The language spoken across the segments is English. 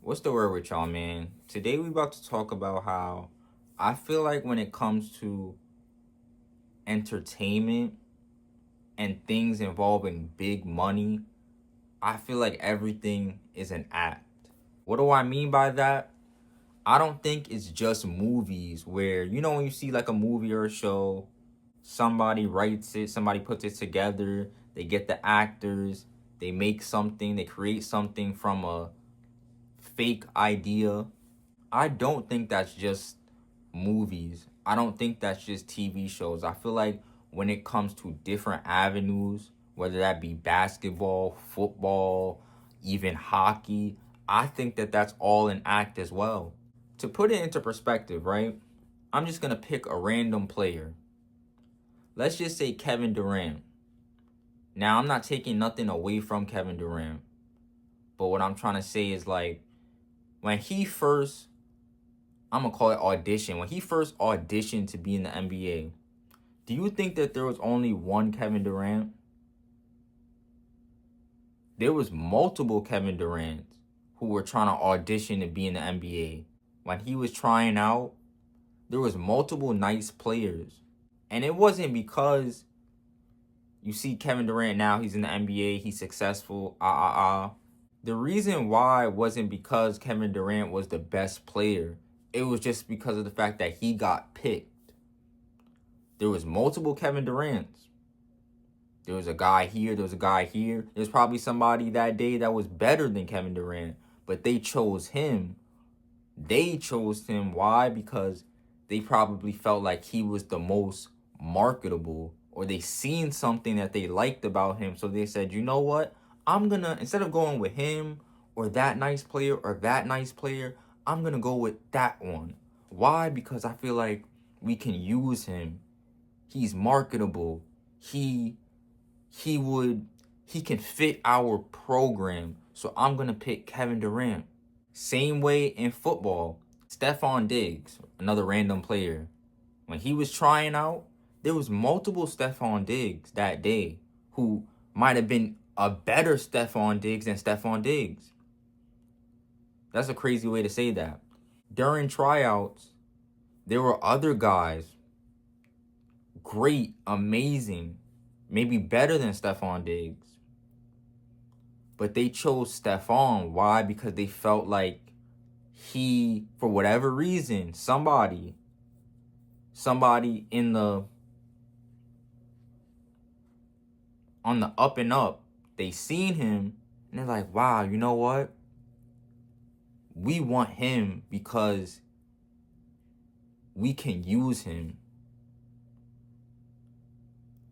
What's the word with y'all, man? Today we about to talk about how I feel like when it comes to entertainment and things involving big money, I feel like everything is an act. What do I mean by that? I don't think it's just movies where, when you see like a movie or a show, somebody writes it, somebody puts it together, they get the actors, they make something, they create something from a fake idea. I don't think that's just movies. I don't think that's just TV shows. I feel like when it comes to different avenues, whether that be basketball, football, even hockey, I think that that's all an act as well. To put it into perspective, right? I'm just going to pick a random player. Let's just say Kevin Durant. Now, I'm not taking nothing away from Kevin Durant, but what I'm trying to say is like when he first I'm gonna call it audition. When he first auditioned to be in the NBA, do you think that there was only one Kevin Durant? There was multiple Kevin Durants who were trying to audition to be in the NBA. When he was trying out, there was multiple nice players. And it wasn't because you see Kevin Durant now, he's in the NBA, he's successful, The reason why wasn't because Kevin Durant was the best player. It was just because of the fact that he got picked. There was multiple Kevin Durants. There was a guy here, there was a guy here. There's probably somebody that day that was better than Kevin Durant, but they chose him. They chose him. Why? Because they probably felt like he was the most marketable, or they seen something that they liked about him. So they said, you know what? Instead of going with him or that nice player or that nice player, I'm going to go with that one. Why? Because I feel like we can use him. He's marketable. He can fit our program. So I'm going to pick Kevin Durant. Same way in football. Stephon Diggs, another random player. When he was trying out, there was multiple Stephon Diggs that day who might have been a better Stephon Diggs than Stephon Diggs. That's a crazy way to say that. During tryouts, there were other guys, great, amazing, maybe better than Stephon Diggs. But they chose Stephon. Why? Because they felt like he, for whatever reason, somebody in the on the up and up, they seen him and they're like, wow, you know what? We want him because we can use him.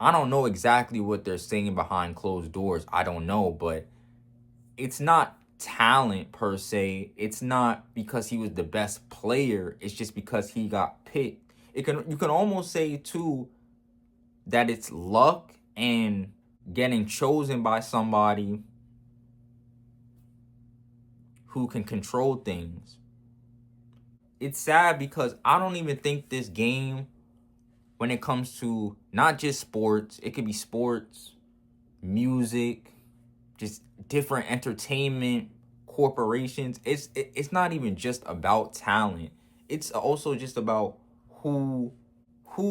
I don't know exactly what they're saying behind closed doors. I don't know, but it's not talent per se. It's not because he was the best player. It's just because he got picked. You can almost say too that it's luck and getting chosen by somebody who can control things. It's sad because I don't even think this game, when it comes to not just sports, it could be sports, music, just different entertainment corporations. It's not even just about talent. It's also just about who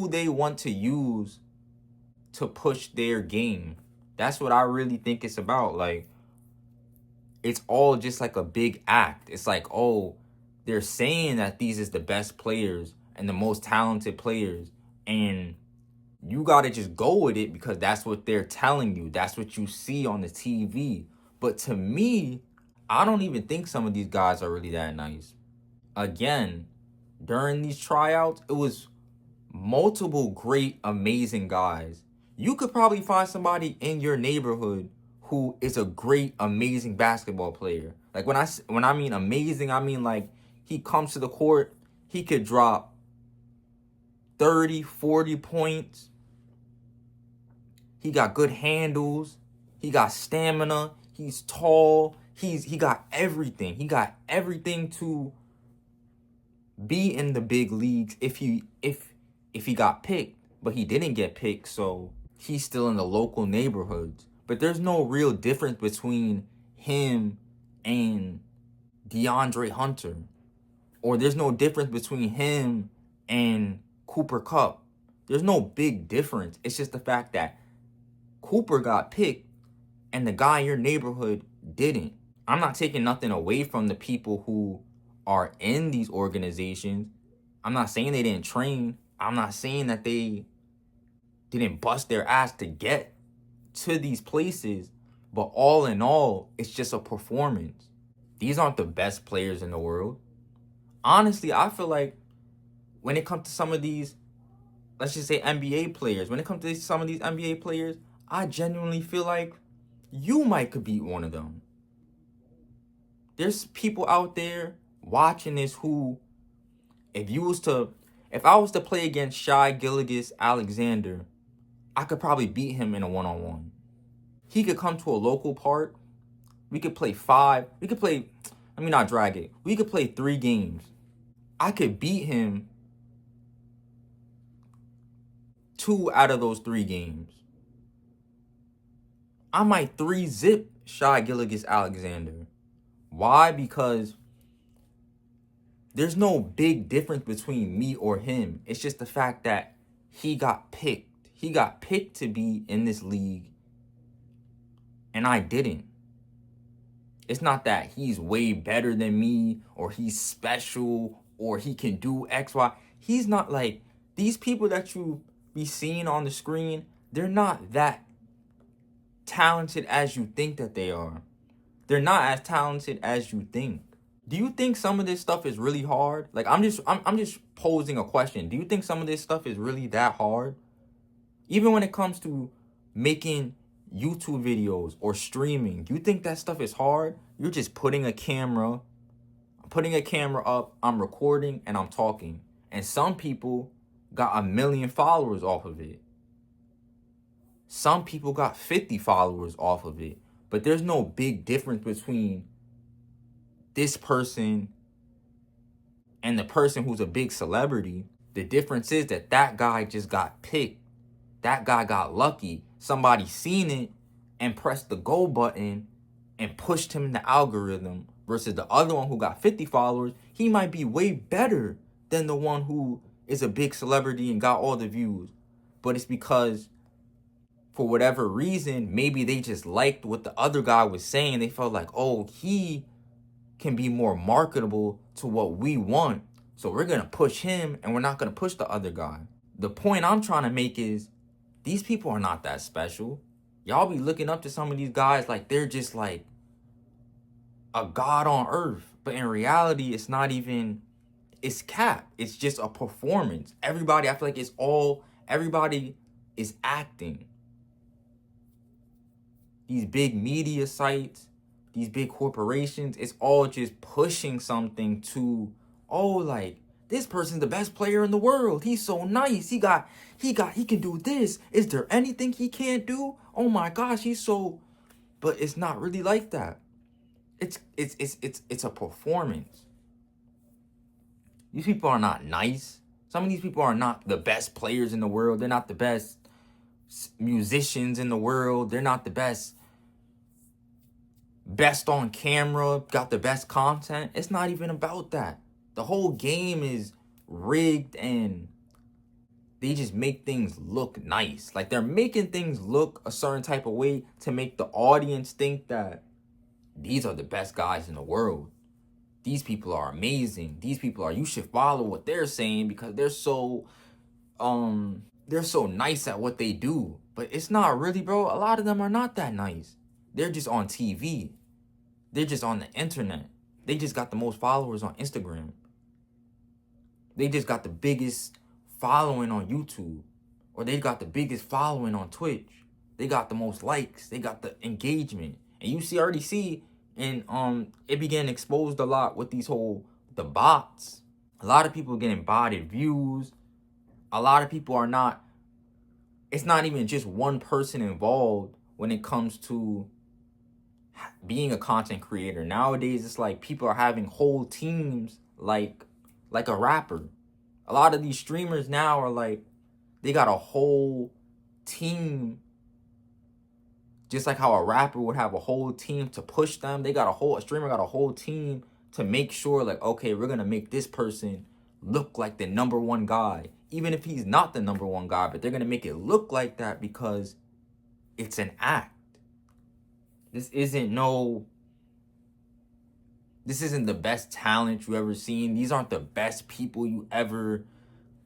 they want to use to push their game. That's what I really think it's about. Like, it's all just like a big act. It's like, oh, they're saying that these is the best players and the most talented players, and you got to just go with it because that's what they're telling you. That's what you see on the TV. But to me, I don't even think some of these guys are really that nice. Again, during these tryouts, it was multiple great, amazing guys. You could probably find somebody in your neighborhood who is a great, amazing basketball player. Like when I mean amazing, I mean like he comes to the court, he could drop 30, 40 points. He got good handles. He got stamina. He's tall. He got everything. He got everything to be in the big leagues if he got picked, but he didn't get picked, so he's still in the local neighborhoods. But there's no real difference between him and DeAndre Hunter. Or there's no difference between him and Cooper Kupp. There's no big difference. It's just the fact that Cooper got picked and the guy in your neighborhood didn't. I'm not taking nothing away from the people who are in these organizations. I'm not saying they didn't train. I'm not saying that they didn't bust their ass to get to these places. But all in all, it's just a performance. These aren't the best players in the world. Honestly, I feel like when it comes to some of these, let's just say NBA players, when it comes to some of these NBA players, I genuinely feel like you might could beat one of them. There's people out there watching this who, if I was to play against Shai Gilgeous-Alexander, I could probably beat him in a one-on-one. He could come to a local park. We could play let me not drag it. We could play 3 games. I could beat him 2 out of those 3 games. I might 3-zip Shai Gilgeous-Alexander. Why? Because there's no big difference between me or him. It's just the fact that he got picked. He got picked to be in this league, and I didn't. It's not that he's way better than me or he's special or he can do X, Y. He's not like these people that you be seeing on the screen. They're not that talented as you think that they are. They're not as talented as you think. Do you think some of this stuff is really hard? Like I'm just posing a question. Do you think some of this stuff is really that hard? Even when it comes to making YouTube videos or streaming, you think that stuff is hard? You're just putting a camera up, I'm recording and I'm talking. And some people got 1 million followers off of it. Some people got 50 followers off of it. But there's no big difference between this person and the person who's a big celebrity. The difference is that guy just got picked. That guy got lucky. Somebody seen it and pressed the go button and pushed him in the algorithm, versus the other one who got 50 followers. He might be way better than the one who is a big celebrity and got all the views. But it's because for whatever reason, maybe they just liked what the other guy was saying. They felt like, oh, he can be more marketable to what we want. So we're going to push him and we're not going to push the other guy. The point I'm trying to make is these people are not that special. Y'all be looking up to some of these guys like they're just like a god on earth. But in reality, it's not even, it's cap. It's just a performance. Everybody, I feel like everybody is acting. These big media sites, these big corporations, it's all just pushing something to, oh, like, this person's the best player in the world. He's so nice. He can do this. Is there anything he can't do? Oh my gosh, he's so, but it's not really like that. It's a performance. These people are not nice. Some of these people are not the best players in the world. They're not the best musicians in the world. They're not the best on camera, got the best content. It's not even about that. The whole game is rigged and they just make things look nice. Like they're making things look a certain type of way to make the audience think that these are the best guys in the world. These people are amazing. You should follow what they're saying because they're so nice at what they do. But it's not really, bro. A lot of them are not that nice. They're just on TV. They're just on the internet. They just got the most followers on Instagram. They just got the biggest following on YouTube. Or they got the biggest following on Twitch. They got the most likes. They got the engagement. And you already see, and it began exposed a lot with the bots. A lot of people getting botted views. A lot of people it's not even just one person involved when it comes to being a content creator. Nowadays, it's like people are having whole teams like a rapper. A lot of these streamers now are like, they got a whole team, just like how a rapper would have a whole team to push them. A streamer got a whole team to make sure, like, okay, we're gonna make this person look like the number one guy, even if he's not the number one guy, but they're gonna make it look like that because it's an act. This isn't no this isn't the best talent you ever seen. These aren't the best people you ever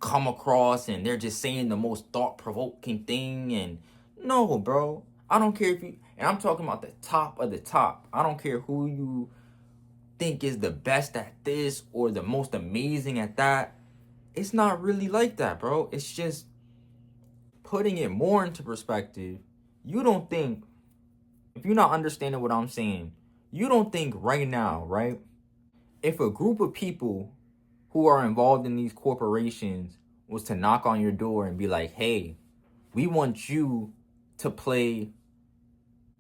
come across, and they're just saying the most thought-provoking thing. And no, bro, I don't care if you, and I'm talking about the top of the top. I don't care who you think is the best at this or the most amazing at that. It's not really like that, bro. It's just putting it more into perspective. You don't think, if you're not understanding what I'm saying, you don't think right now, right? If a group of people who are involved in these corporations was to knock on your door and be like, hey, we want you to play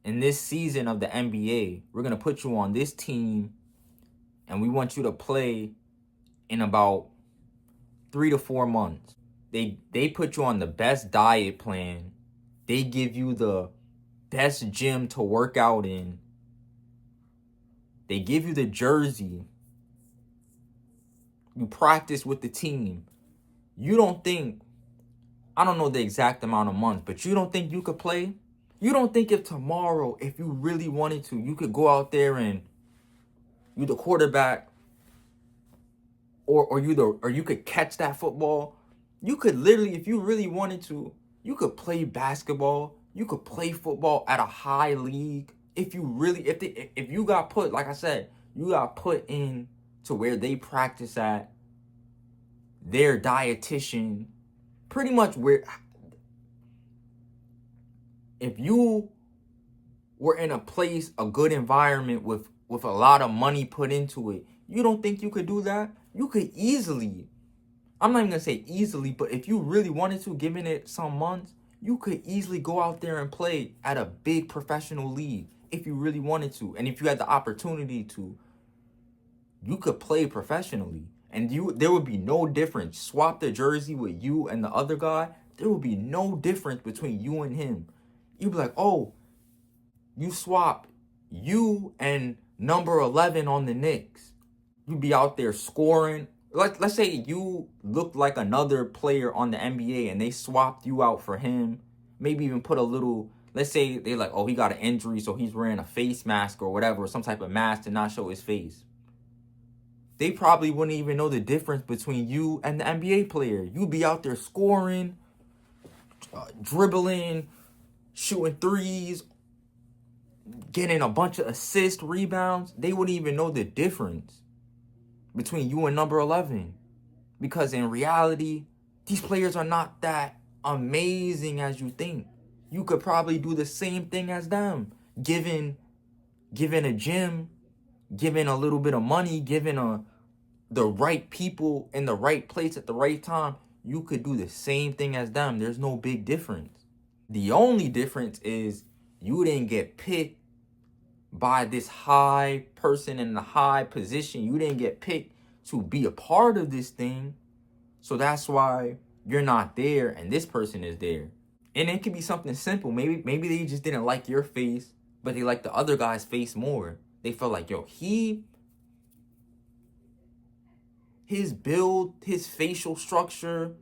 in this season of the NBA. We're going to put you on this team and we want you to play in about 3 to 4 months. They put you on the best diet plan. They give you the best gym to work out in. They give you the jersey. You practice with the team. You don't think, I don't know the exact amount of months, but you don't think you could play? You don't think if tomorrow, if you really wanted to, you could go out there and you the quarterback, or you could catch that football? You could literally, if you really wanted to, you could play basketball, you could play football at a high league. If you really, if you got put, like I said, you got put in to where they practice at, their dietitian, pretty much where, if you were in a place, a good environment with a lot of money put into it, you don't think you could do that? You could easily, I'm not even gonna say easily, but if you really wanted to, given it some months, you could easily go out there and play at a big professional league if you really wanted to. And if you had the opportunity to, you could play professionally. And there would be no difference. Swap the jersey with you and the other guy, there would be no difference between you and him. You'd be like, oh, you swap you and number 11 on the Knicks. You'd be out there scoring. Let's say you looked like another player on the NBA and they swapped you out for him. Maybe even put a little, let's say they're like, oh, he got an injury, so he's wearing a face mask or whatever, or some type of mask to not show his face. They probably wouldn't even know the difference between you and the NBA player. You'd be out there scoring, dribbling, shooting threes, getting a bunch of assists, rebounds. They wouldn't even know the difference between you and number 11. Because in reality, these players are not that amazing as you think. You could probably do the same thing as them. Given a gym, given a little bit of money, given the right people in the right place at the right time, you could do the same thing as them. There's no big difference. The only difference is you didn't get picked by this high person in the high position. You didn't get picked to be a part of this thing. So that's why you're not there and this person is there. And it could be something simple. Maybe they just didn't like your face, but they liked the other guy's face more. They felt like, yo, his build, his facial structure,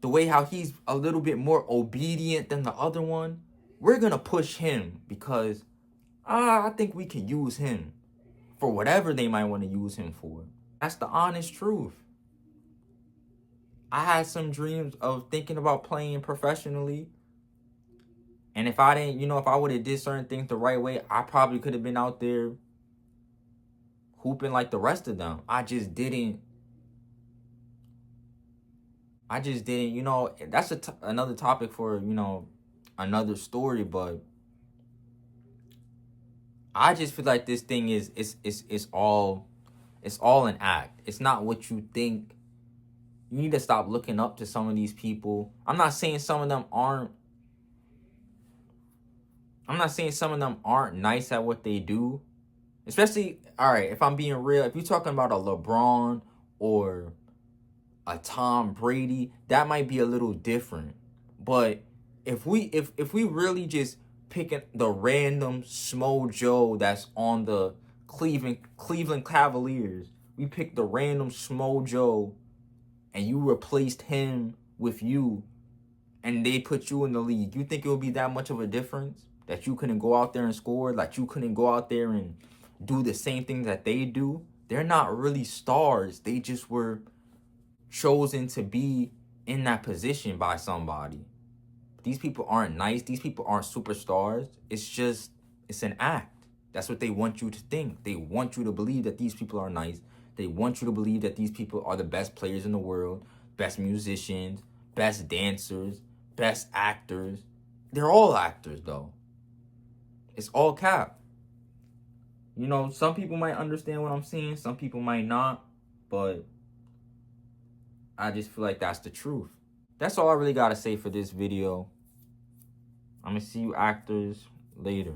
the way how he's a little bit more obedient than the other one, we're going to push him because I think we can use him for whatever they might want to use him for. That's the honest truth. I had some dreams of thinking about playing professionally. And if I didn't, if I would have did certain things the right way, I probably could have been out there hooping like the rest of them. I just didn't, that's another topic for, another story. But I just feel like this thing is all an act. It's not what you think. You need to stop looking up to some of these people. I'm not saying some of them aren't nice at what they do. Especially, all right, if I'm being real, if you're talking about a LeBron or a Tom Brady, that might be a little different. But if we really just picking the random Smo Joe that's on the Cleveland Cavaliers. We picked the random Smo Joe, and you replaced him with you, and they put you in the league. You think it would be that much of a difference? That you couldn't go out there and score? Like you couldn't go out there and do the same thing that they do? They're not really stars. They just were chosen to be in that position by somebody. These people aren't nice. These people aren't superstars. It's an act. That's what they want you to think. They want you to believe that these people are nice. They want you to believe that these people are the best players in the world, best musicians, best dancers, best actors. They're all actors, though. It's all cap. You know, some people might understand what I'm saying. Some people might not. But I just feel like that's the truth. That's all I really got to say for this video. I'm going to see you actors later.